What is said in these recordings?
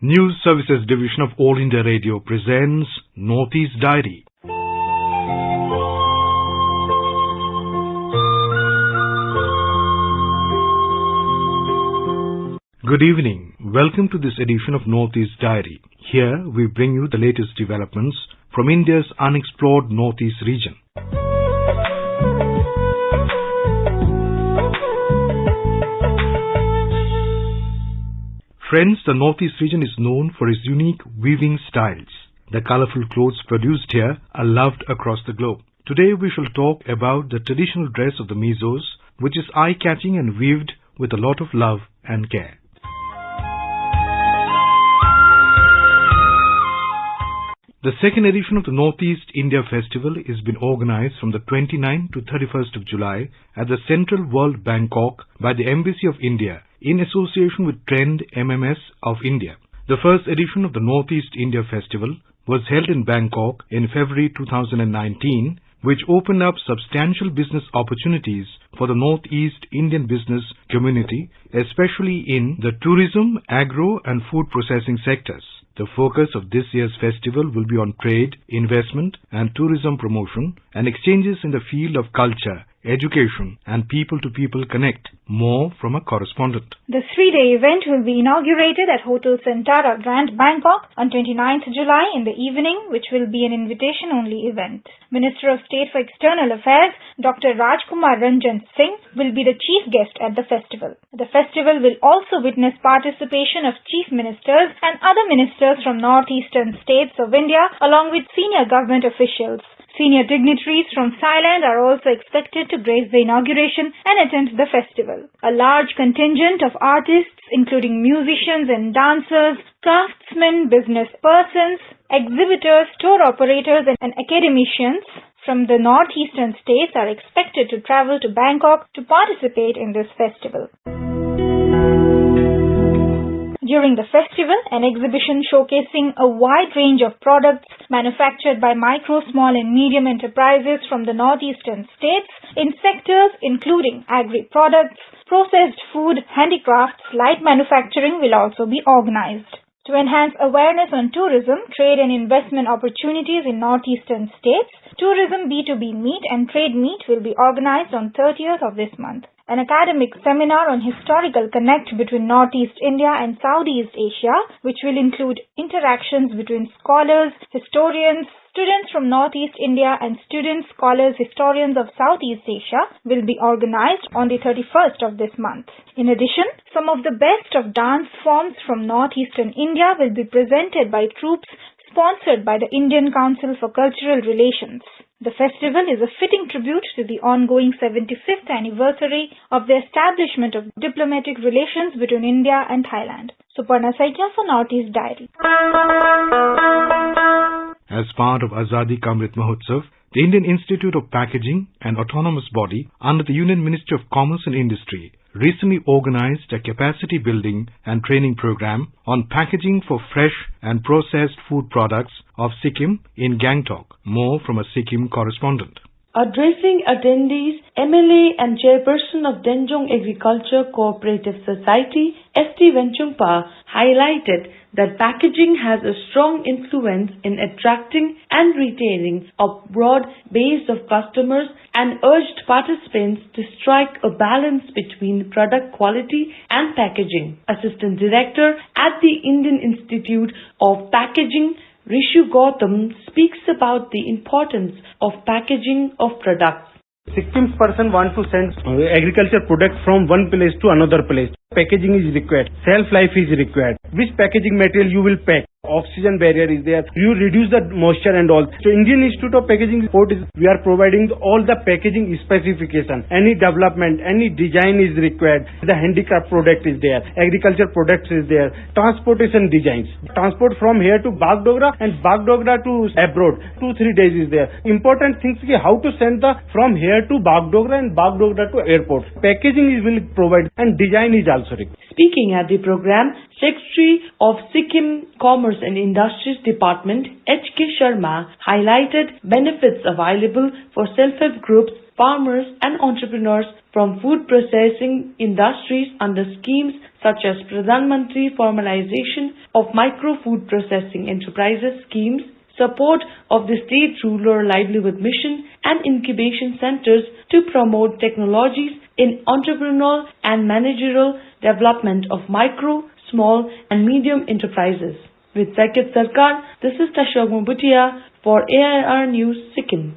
News Services Division of All India Radio presents Northeast Diary. Good evening. Welcome to this edition of Northeast Diary. Here we bring you the latest developments from India's unexplored Northeast region. Friends, the Northeast region is known for its unique weaving styles. The colorful clothes produced here are loved across the globe. Today we shall talk about the traditional dress of the Mizos, which is eye-catching and weaved with a lot of love and care. The second edition of the Northeast India Festival is being organized from the 29th to 31st of July at the Central World Bangkok by the Embassy of India in association with Trend MMS of India. The first edition of the Northeast India Festival was held in Bangkok in February 2019, which opened up substantial business opportunities for the Northeast Indian business community, especially in the tourism, agro and food processing sectors. The focus of this year's festival will be on trade, investment and tourism promotion and exchanges in the field of culture, education and people-to-people connect. More from a correspondent. The three-day event will be inaugurated at Hotel Centara Grand Bangkok on 29th July in the evening, which will be an invitation-only event. Minister of State for External Affairs, Dr. Rajkumar Ranjan Singh, will be the chief guest at the festival. The festival will also witness participation of chief ministers and other ministers from northeastern states of India along with senior government officials. Senior dignitaries from Thailand are also expected to grace the inauguration and attend the festival. A large contingent of artists, including musicians and dancers, craftsmen, business persons, exhibitors, tour operators, and academicians from the northeastern states are expected to travel to Bangkok to participate in this festival. During the festival, an exhibition showcasing a wide range of products manufactured by micro, small and medium enterprises from the northeastern states in sectors including agri-products, processed food, handicrafts, light manufacturing will also be organized. To enhance awareness on tourism, trade and investment opportunities in northeastern states, Tourism B2B Meet and Trade Meet will be organized on 30th of this month. An academic seminar on historical connect between Northeast India and Southeast Asia, which will include interactions between scholars, historians, students from Northeast India and students, scholars, historians of Southeast Asia will be organized on the 31st of this month. In addition, some of the best of dance forms from Northeastern India will be presented by troupes sponsored by the Indian Council for Cultural Relations. The festival is a fitting tribute to the ongoing 75th anniversary of the establishment of diplomatic relations between India and Thailand. Suparna, Saikia for Northeast Diary. As part of Azadi Ka Amrit Mahotsav, the Indian Institute of Packaging, an autonomous body under the Union Ministry of Commerce and Industry, recently organized a capacity building and training program on packaging for fresh and processed food products of Sikkim in Gangtok. More from a Sikkim correspondent. Addressing attendees, MLA and Chairperson of Denjong Agriculture Cooperative Society, St. Venchungpa, highlighted that packaging has a strong influence in attracting and retaining a broad base of customers and urged participants to strike a balance between product quality and packaging. Assistant Director at the Indian Institute of Packaging, Rishu Gautam, speaks about the importance of packaging of products. Sikkim's person want to send agriculture product from one place to another place. Packaging is required. Shelf life is required. Which packaging material you will pack? Oxygen barrier is there. You reduce the moisture and all. So Indian Institute of Packaging we are providing all the packaging specification. Any development, any design is required. The handicraft product is there. Agriculture products is there. Transportation designs. Transport from here to Bagdogra and Bagdogra to abroad. 2-3 days is there. Important things is how to send the from here to Bagdogra and Bagdogra to airport. Packaging is will provide and design is also. also required. Speaking at the program, Secretary of Sikkim Commerce and Industries Department, H.K. Sharma, highlighted benefits available for self-help groups, farmers and entrepreneurs from food processing industries under schemes such as Pradhan Mantri Formalization of Micro Food Processing Enterprises schemes, support of the State Rural Livelihood Mission and incubation centers to promote technologies in entrepreneurial and managerial development of micro, small and medium enterprises. With Saikia Sarkar, this is Mukhopadhyay for AIR News, Sikkim.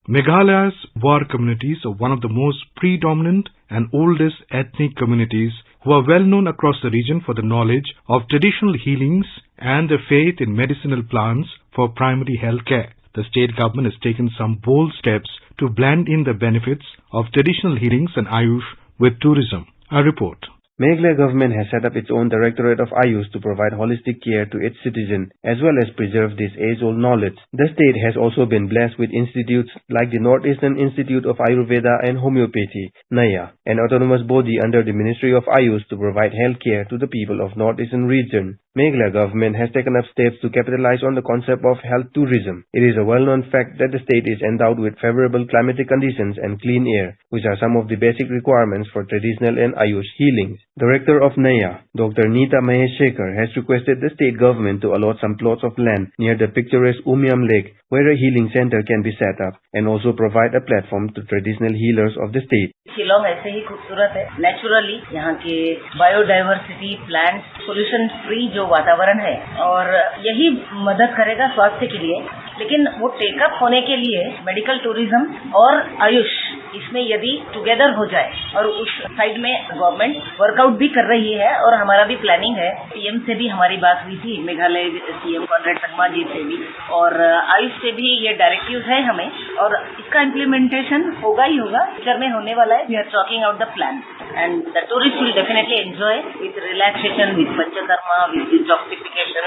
Meghalaya's War communities are one of the most predominant and oldest ethnic communities who are well known across the region for the knowledge of traditional healings and their faith in medicinal plants for primary health care. The state government has taken some bold steps to blend in the benefits of traditional healings and Ayush with tourism. A report. Meghalaya government has set up its own Directorate of Ayush to provide holistic care to its citizens as well as preserve this age-old knowledge. The state has also been blessed with institutes like the Northeastern Institute of Ayurveda and Homeopathy, Laya, an autonomous body under the Ministry of Ayush to provide health care to the people of Northeastern region. Meghalaya government has taken up steps to capitalize on the concept of health tourism. It is a well-known fact that the state is endowed with favorable climatic conditions and clean air, which are some of the basic requirements for traditional and Ayush healings. Director of Naya, Dr. Neeta Maheshekar, has requested the state government to allot some plots of land near the picturesque Umiam Lake where a healing center can be set up and also provide a platform to traditional healers of the state. Shillong ऐसे ही खूबसूरत है. Naturally यहाँ के biodiversity, plants, pollution free जो वातावरण है और यही मदद करेगा स्वास्थ्य के लिए. लेकिन वो टेकअप होने के लिए मेडिकल टूरिज्म और आयुष इसमें यदि टुगेदर हो जाए और उस साइड में गवर्नमेंट वर्कआउट भी कर रही है और हमारा भी प्लानिंग है. सीएम से भी हमारी बात हुई थी, मेघालय सीएम कॉन्रेड संगमा जी से भी, और आयुष से भी ये डायरेक्टिव है हमें और इसका इम्प्लीमेंटेशन होगा ही होगा. फ्यूचर में होने वाला है. We are talking out the plan and the tourists will definitely enjoy with relaxation, with panchakarma, with detoxification,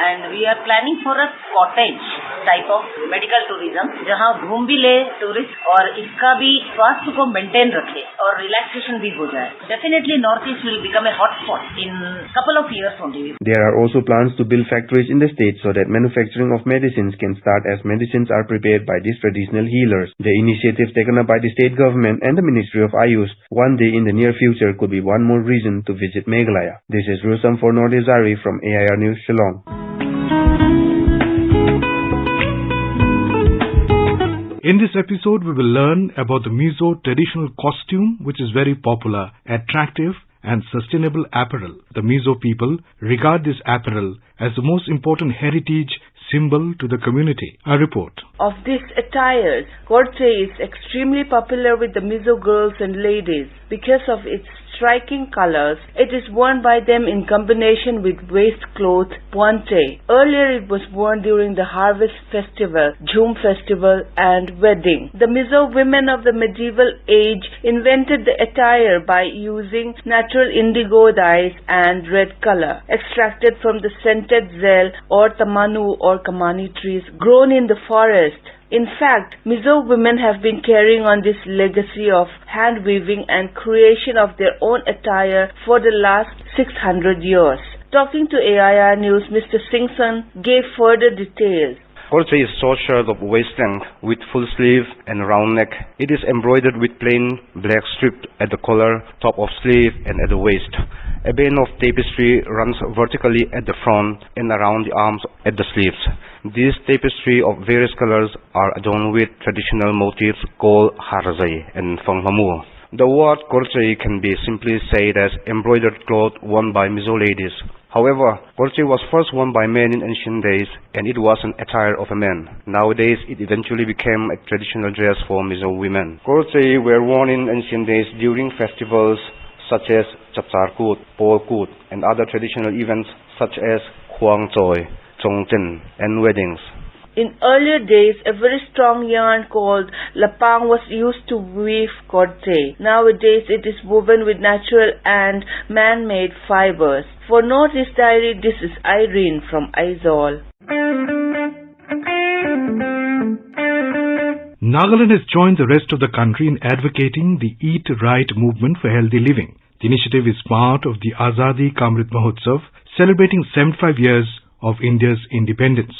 and we are planning for a cottage type of medical tourism जहाँ घूम भी ले टूरिस्ट और इसका भी स्वास्थ्य को मेंटेन रखे और रिलैक्सेशन भी हो जाए. Definitely North East will become a hot spot in couple of years only. There are also plans to build factories in the state so that manufacturing of medicines can start as medicines are prepared by these traditional healers. The initiative taken up by the state government and the Ministry of Ayush one day in the near future could be one more reason to visit Meghalaya. This is Rusam for Nordizari from AIR News, Shillong. In this episode, we will learn about the Mizo traditional costume, which is very popular, attractive and sustainable apparel. The Mizo people regard this apparel as the most important heritage symbol to the community. A report. Of these attires, Korte is extremely popular with the Mizo girls and ladies because of its striking colors. It is worn by them in combination with waistcloth, puante. Earlier it was worn during the harvest festival, Jhum festival and wedding. The Mizo women of the medieval age invented the attire by using natural indigo dyes and red color, extracted from the scented zel or tamanu or kamani trees grown in the forest. In fact, Mizo women have been carrying on this legacy of hand weaving and creation of their own attire for the last 600 years. Talking to AIR News, Mr. Singson gave further details. Korte is short shirt of waist length with full sleeve and round neck. It is embroidered with plain black strip at the collar, top of sleeve and at the waist. A band of tapestry runs vertically at the front and around the arms at the sleeves. These tapestry of various colors are adorned with traditional motifs called harazai and fangmamu. The word korte can be simply said as embroidered cloth worn by Mizo ladies. However, korte was first worn by men in ancient days and it was an attire of a man. Nowadays, it eventually became a traditional dress for Mizo women. Korte were worn in ancient days during festivals such as Chapsarkut, Polkut, and other traditional events such as Huang Choi, Chongchen, and weddings. In earlier days, a very strong yarn called lapang was used to weave korte. Nowadays, it is woven with natural and man-made fibers. For Northeast Diary, this is Irene from Aizawl. Nagaland has joined the rest of the country in advocating the Eat Right movement for healthy living. The initiative is part of the Azadi Ka Amrit Mahotsav, celebrating 75 years of India's independence.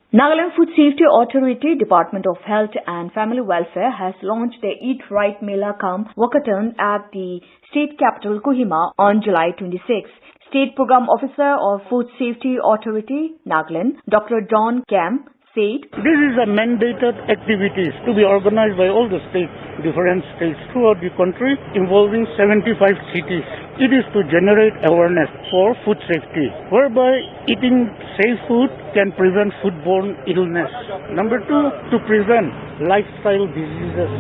Nagaland Food Safety Authority, Department of Health and Family Welfare has launched the Eat Right Mela Kam Walkathon at the state capital Kohima on July 26. State Program Officer of Food Safety Authority, Nagaland, Dr. John Camp, said, "This is a mandated activities to be organized by all the states, different states throughout the country involving 75 cities. It is to generate awareness for food safety, whereby eating safe food can prevent foodborne illness. Number 2, to prevent lifestyle diseases.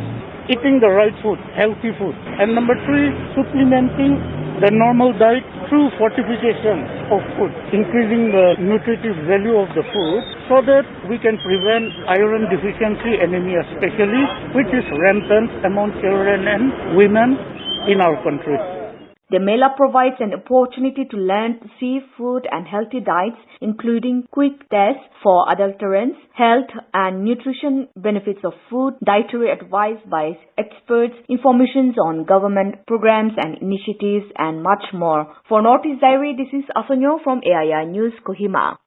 Eating the right food, healthy food. And number 3, supplementing the normal diet through fortification of food, increasing the nutritive value of the food so that we can prevent iron deficiency anemia especially, which is rampant among children and women in our country." The Mela provides an opportunity to learn safe food and healthy diets, including quick tests for adulterants, health and nutrition benefits of food, dietary advice by experts, information on government programs and initiatives, and much more. For Northeast Diary, this is Asanyo from AIR News, Kohima.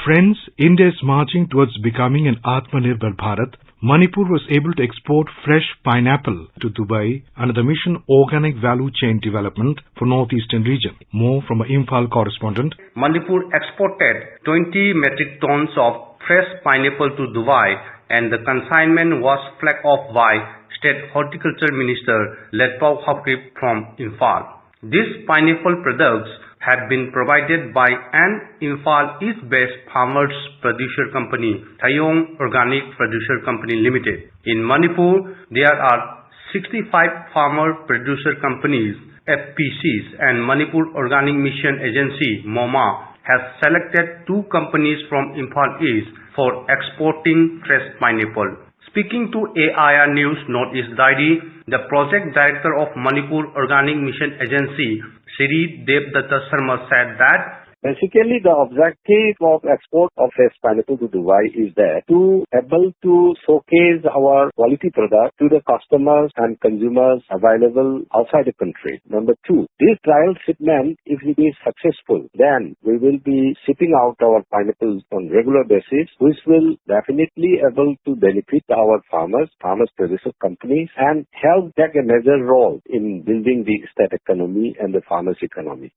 Friends, India is marching towards becoming an Atmanirbhar Bharat. Manipur was able to export fresh pineapple to Dubai under the Mission Organic Value Chain Development for Northeastern region. More from our Imphal correspondent. Manipur exported 20 metric tons of fresh pineapple to Dubai, and the consignment was flagged off by State Horticulture Minister Letpao Hakrip from Imphal. These pineapple products have been provided by an Imphal East-based farmers producer company, Thayong Organic Producer Company Limited. In Manipur, there are 65 farmer producer companies, FPCs, and Manipur Organic Mission Agency, MOMA, has selected 2 companies from Imphal East for exporting fresh pineapple. Speaking to AIR News Northeast Diary, the project director of Manipur Organic Mission Agency, Shri Devdatta Sharma, said that basically the objective of export of fresh pineapple to Dubai is that to able to showcase our quality product to the customers and consumers available outside the country. Number 2, this trial shipment, if it is successful, then we will be shipping out our pineapples on regular basis, which will definitely able to benefit our farmers producer companies, and help take a major role in building the state economy and the farmers economy.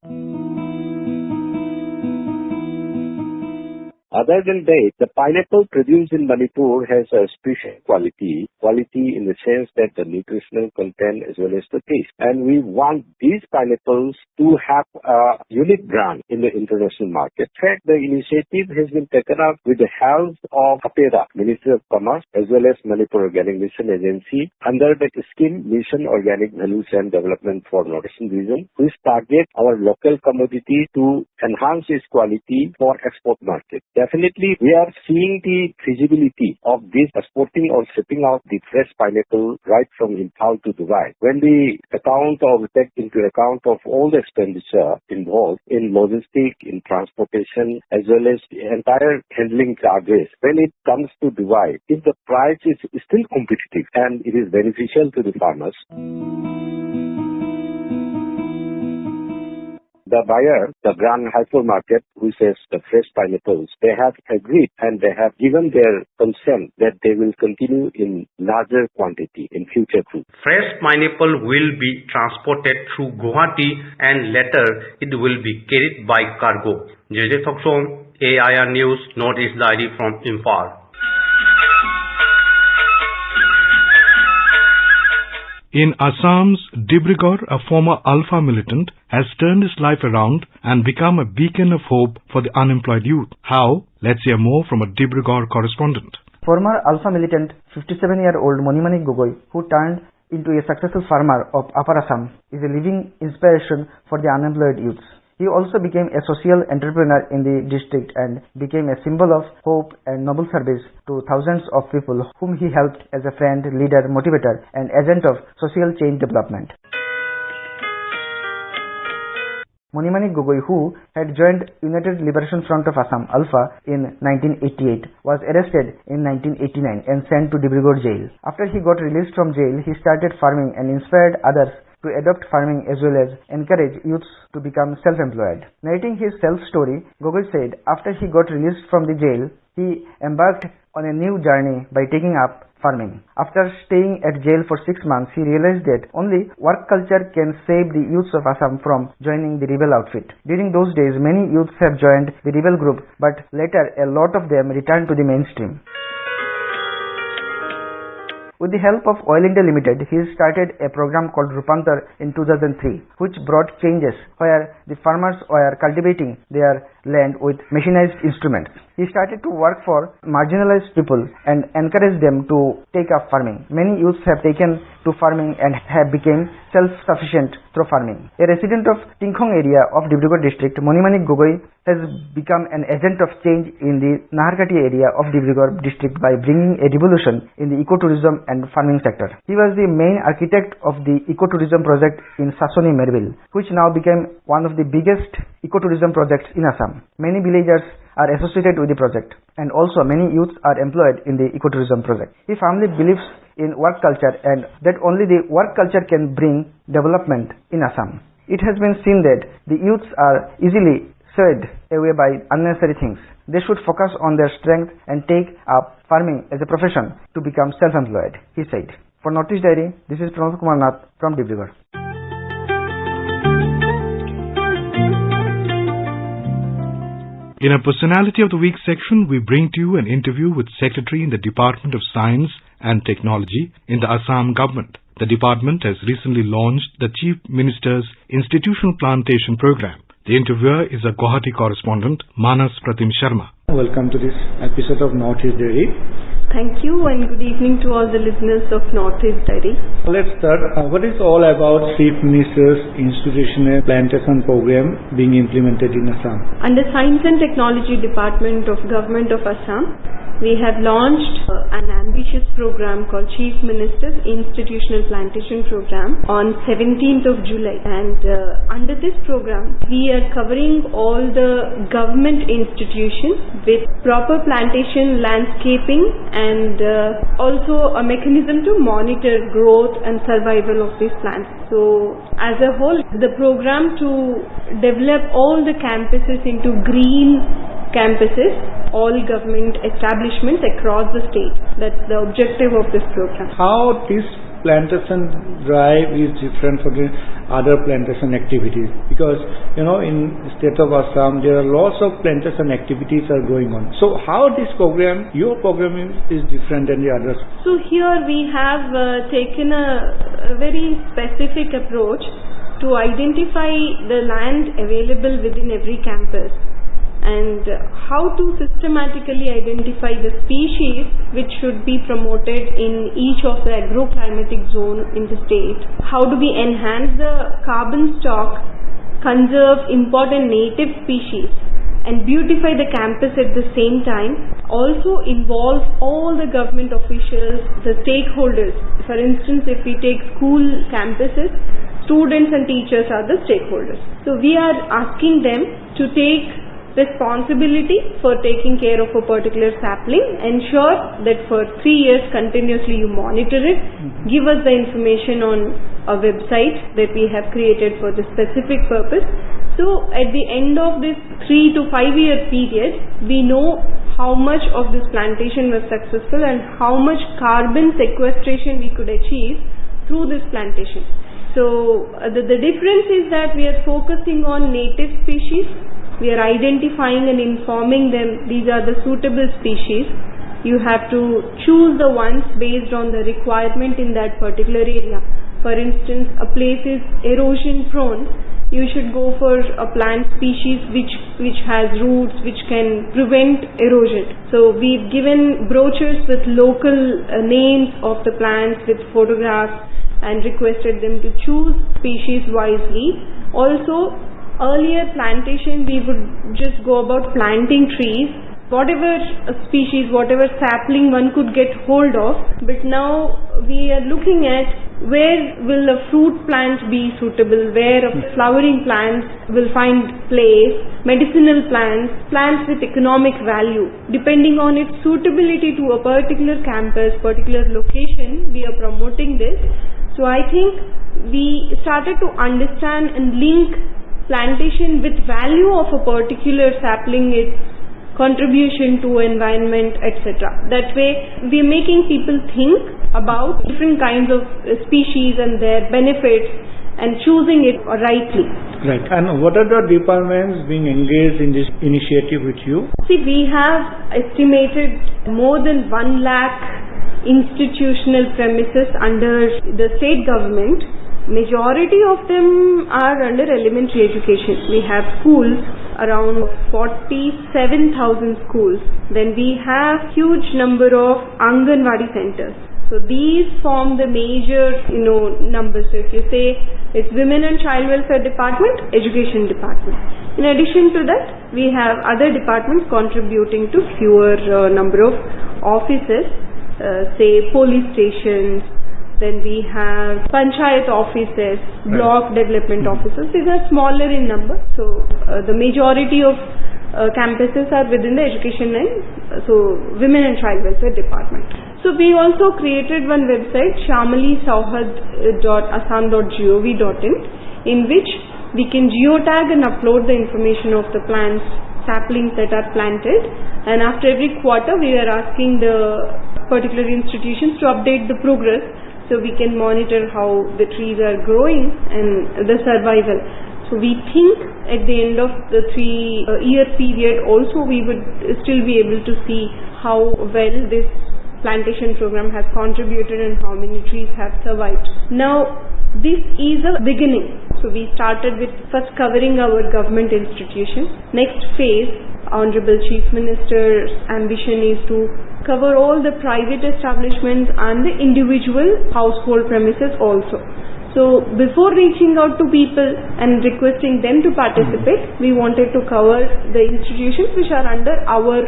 Other than that, the pineapple produced in Manipur has a special quality in the sense that the nutritional content as well as the taste. And we want these pineapples to have a unique brand in the international market. In fact, the initiative has been taken up with the help of APEDA, Ministry of Commerce, as well as Manipur Organic Mission Agency, under the scheme Mission Organic Value Chain Development for Northeastern Region, which target our local commodity to enhance its quality for export market. Definitely, we are seeing the feasibility of this exporting or shipping out the fresh pineapple right from Imphal to Dubai. When we take into account of all the expenditure involved in logistics, in transportation, as well as the entire handling charges, when it comes to Dubai, if the price is still competitive and it is beneficial to the farmers, the buyer, the Grand Hypermarket, who says the fresh pineapples, they have agreed and they have given their consent that they will continue in larger quantity in future too. fresh pineapple will be transported through Guwahati and later it will be carried by cargo. JJ Thoksom, AIR News, Northeast Diary from Imphal. In Assam's Dibrugarh, a former Alpha militant has turned his life around and become a beacon of hope for the unemployed youth. How? Let's hear more from a Dibrugarh correspondent. Former Alpha militant 57-year-old Monimani Gogoi, who turned into a successful farmer of Upper Assam, is a living inspiration for the unemployed youths. He also became a social entrepreneur in the district and became a symbol of hope and noble service to thousands of people whom he helped as a friend, leader, motivator, and agent of social change development. Monimani Gogoi, who had joined United Liberation Front of Assam Alpha in 1988, was arrested in 1989 and sent to Dibrugarh jail. After he got released from jail, he started farming and inspired others to adopt farming as well as encourage youths to become self-employed. Narrating his self-story, Gogoi said after he got released from the jail, he embarked on a new journey by taking up farming. After staying at jail for 6 months, he realized that only work culture can save the youths of Assam from joining the rebel outfit. During those days, many youths have joined the rebel group, but later a lot of them returned to the mainstream. With the help of Oil India Limited, he started a program called Rupantar in 2003, which brought changes where the farmers were cultivating their land with machinized instruments. He started to work for marginalized people and encouraged them to take up farming. Many youths have taken to farming and have become self-sufficient through farming. A resident of Tingkhong area of Dibrugarh district, Monimani Gogoi has become an agent of change in the Naharkati area of Dibrugarh district by bringing a revolution in the ecotourism and farming sector. He was the main architect of the ecotourism project in Sasoni Merville, which now became one of the biggest ecotourism projects in Assam. Many villagers are associated with the project, and also many youths are employed in the ecotourism project. He firmly believes in work culture and that only the work culture can bring development in Assam. It has been seen that the youths are easily swayed away by unnecessary things. They should focus on their strength and take up farming as a profession to become self-employed, he said. For Northeast Diary, this is Pramod Kumar Nath from Dibrugarh. In our Personality of the Week section, we bring to you an interview with Secretary in the Department of Science and Technology in the Assam government. The department has recently launched the Chief Minister's Institutional Plantation Program. The interviewer is a Guwahati correspondent, Manas Pratim Sharma. Welcome to this episode of Northeast Diary. Thank you and good evening to all the listeners of Northeast Diary. Let's start. What is all about Chief Minister's Institutional Plantation Program being implemented in Assam? Under Science and Technology Department of Government of Assam, we have launched an ambitious program called Chief Minister's Institutional Plantation Program on 17th of July. And under this program, we are covering all the government institutions with proper plantation landscaping and also a mechanism to monitor growth and survival of these plants. So as a whole, the program to develop all the campuses into green campuses, all government establishments across the state. That's the objective of this program. How this plantation drive is different from the other plantation activities? Because, in the state of Assam, there are lots of plantation activities are going on. So how this program, your program is different than the others? So here we have taken a very specific approach to identify the land available within every campus and how to systematically identify the species which should be promoted in each of the agroclimatic zone in the state. How do we enhance the carbon stock, conserve important native species and beautify the campus at the same time. Also involve all the government officials, the stakeholders. For instance, if we take school campuses, students and teachers are the stakeholders. So we are asking them to take responsibility for taking care of a particular sapling, ensure that for 3 years continuously you monitor it, give us the information on a website that we have created for the specific purpose. So at the end of this 3 to 5 year period, we know how much of this plantation was successful and how much carbon sequestration we could achieve through this plantation. So the difference is that we are focusing on native species. We are identifying and informing them these are the suitable species. You have to choose the ones based on the requirement in that particular area. For instance, a place is erosion prone. You should go for a plant species which has roots which can prevent erosion. So we've given brochures with local names of the plants with photographs and requested them to choose species wisely. Also, earlier plantation we would just go about planting trees, whatever species, whatever sapling one could get hold of, but now we are looking at where will the fruit plant be suitable, where flowering plants will find place, medicinal plants, plants with economic value. Depending on its suitability to a particular campus, particular location, we are promoting this. So I think we started to understand and link plantation with value of a particular sapling, its contribution to environment, etc. That way we are making people think about different kinds of species and their benefits and choosing it rightly. Right. And what are the departments being engaged in this initiative with you? See, we have estimated more than 1 lakh institutional premises under the state government. Majority of them are under elementary education. We have schools, around 47,000 schools. Then we have huge number of Anganwadi centers. So these form the major, numbers. So if you say it's Women and Child Welfare Department, Education Department. In addition to that, we have other departments contributing to fewer number of offices, say police stations. Then we have panchayat offices, block development offices. These are smaller in number. So the majority of campuses are within the education and Women and Child Welfare Department. So we also created one website, shamali.sauhad.assam.gov.in, in which we can geotag and upload the information of the plants, saplings that are planted. And after every quarter, we are asking the particular institutions to update the progress, so we can monitor how the trees are growing and the survival. So we think at the end of the 3-year period also we would still be able to see how well this plantation program has contributed and how many trees have survived. Now this is a beginning. So we started with first covering our government institutions. Next phase, Honorable Chief Minister's ambition is to cover all the private establishments and the individual household premises also. So before reaching out to people and requesting them to participate, we wanted to cover the institutions which are under our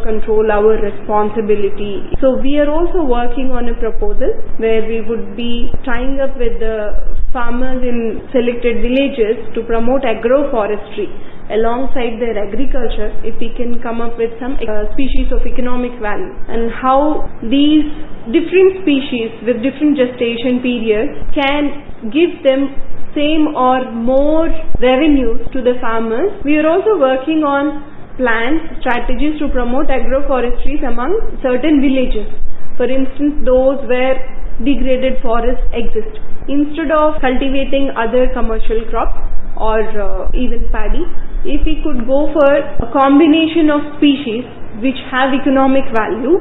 control, our responsibility. So we are also working on a proposal where we would be tying up with the farmers in selected villages to promote agroforestry. Alongside their agriculture, if we can come up with some species of economic value, and how these different species with different gestation periods can give them same or more revenues to the farmers. We are also working on plans, strategies to promote agroforestry among certain villages. For instance, those where degraded forests exist. Instead of cultivating other commercial crops or even paddy, if we could go for a combination of species which have economic value,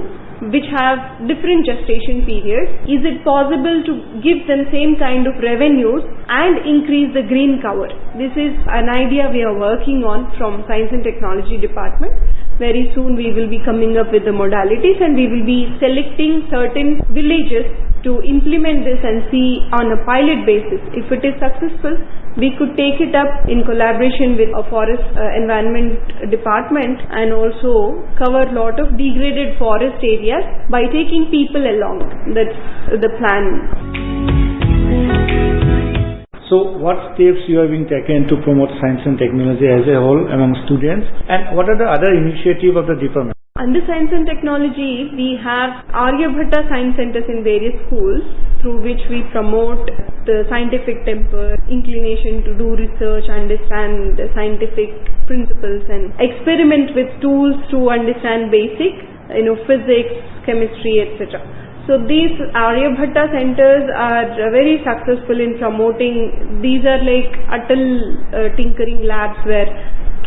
which have different gestation periods, is it possible to give them same kind of revenues and increase the green cover? This is an idea we are working on from Science and Technology Department. Very soon we will be coming up with the modalities and we will be selecting certain villages to implement this and see on a pilot basis. If it is successful, we could take it up in collaboration with a forest environment department and also cover a lot of degraded forest areas by taking people along. That's the plan. So what steps you have been taken to promote science and technology as a whole among students, and what are the other initiatives of the department? Under Science and Technology, we have Aryabhatta Science Centers in various schools through which we promote the scientific temper, inclination to do research, understand the scientific principles and experiment with tools to understand basic, physics, chemistry, etc. So these Aryabhatta centers are very successful in promoting. These are like Atal tinkering labs where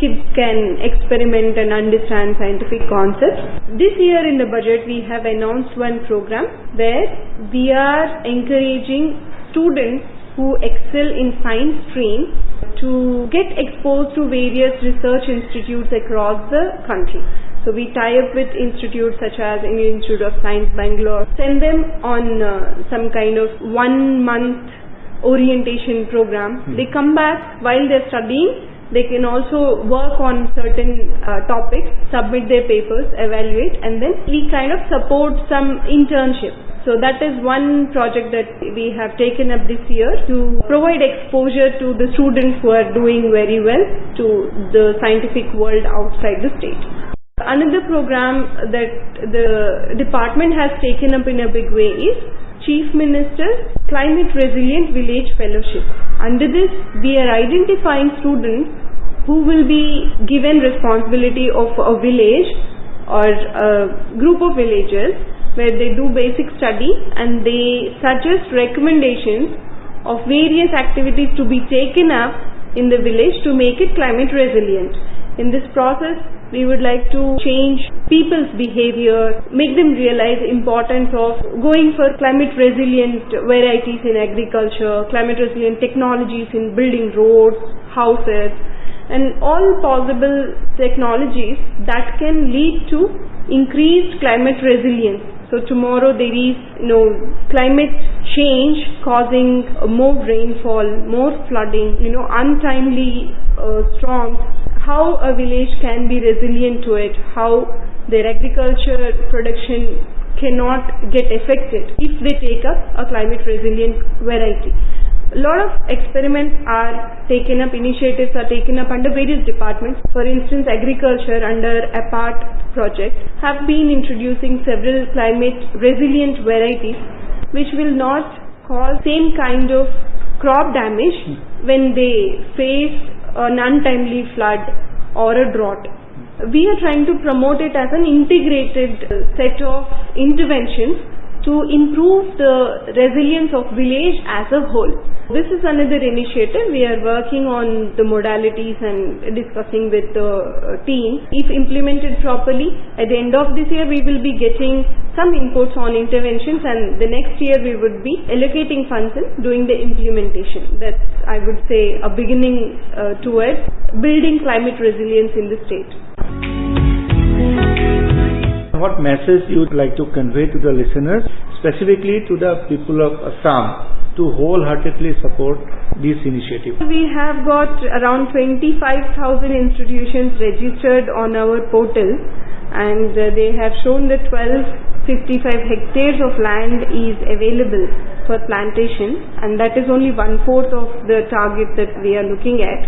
kids can experiment and understand scientific concepts. This year in the budget we have announced one program where we are encouraging students who excel in science stream to get exposed to various research institutes across the country. So we tie up with institutes such as Indian Institute of Science, Bangalore, send them on some kind of 1 month orientation program. They come back while they're studying. They can also work on certain topics, submit their papers, evaluate, and then we kind of support some internship. So that is one project that we have taken up this year to provide exposure to the students who are doing very well to the scientific world outside the state. Another program that the department has taken up in a big way is Chief Minister's Climate Resilient Village Fellowship. Under this, we are identifying students who will be given responsibility of a village or a group of villages where they do basic study and they suggest recommendations of various activities to be taken up in the village to make it climate resilient. In this process, we would like to change people's behavior, make them realize the importance of going for climate resilient varieties in agriculture, climate resilient technologies in building roads, houses, and all possible technologies that can lead to increased climate resilience. So tomorrow there is climate change causing more rainfall, more flooding, untimely storms. How a village can be resilient to it, how their agriculture production cannot get affected if they take up a climate resilient variety. A lot of experiments are taken up, initiatives are taken up under various departments. For instance, agriculture under APART project have been introducing several climate resilient varieties which will not cause same kind of crop damage when they face an untimely flood or a drought. We are trying to promote it as an integrated set of interventions to improve the resilience of village as a whole. This is another initiative. We are working on the modalities and discussing with the team. If implemented properly, at the end of this year we will be getting some inputs on interventions, and the next year we would be allocating funds and doing the implementation. That's, I would say, a beginning towards building climate resilience in the state. What message you would like to convey to the listeners, specifically to the people of Assam, to wholeheartedly support this initiative? We have got around 25,000 institutions registered on our portal, and they have shown that 1255 hectares of land is available for plantation, and that is only 1/4 of the target that we are looking at.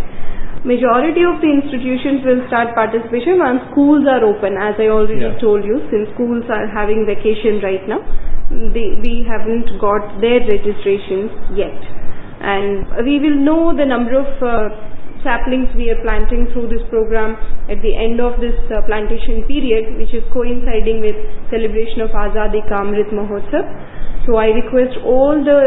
Majority of the institutions will start participation once schools are open, as I already told you, since schools are having vacation right now. We haven't got their registrations yet, and we will know the number of saplings we are planting through this program at the end of this plantation period, which is coinciding with celebration of Azadi Ka Amrit Mahotsav. So I request all the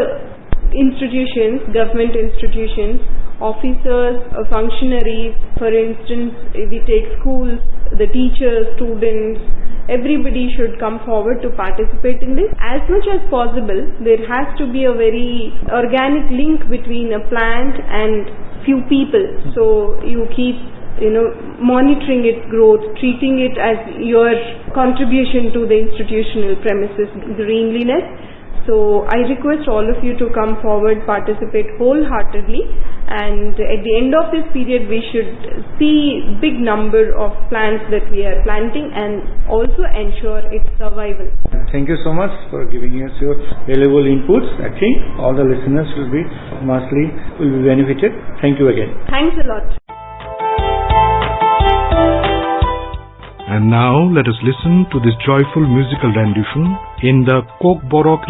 institutions, government institutions, officers, functionaries, for instance, if we take schools, the teachers, students, everybody should come forward to participate in this. As much as possible, there has to be a very organic link between a plant and few people. So you keep monitoring its growth, treating it as your contribution to the institutional premises greenliness. So I request all of you to come forward, participate wholeheartedly, and at the end of this period we should see big number of plants that we are planting and also ensure its survival. Thank you so much for giving us your valuable inputs. I think all the listeners will be benefited. Thank you again. Thanks a lot. And now let us listen to this joyful musical rendition in the Kokborok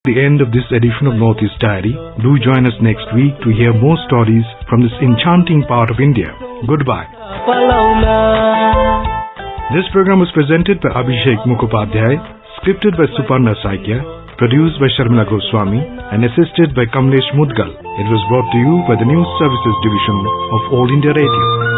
The end of this edition of Northeast Diary. Do join us next week to hear more stories from this enchanting part of India. Goodbye. This program was presented by Abhishek Mukhopadhyay, scripted by Suparna Saikia, produced by Sharmila Goswami, and assisted by Kamlesh Mudgal. It was brought to you by the News Services Division of All India Radio.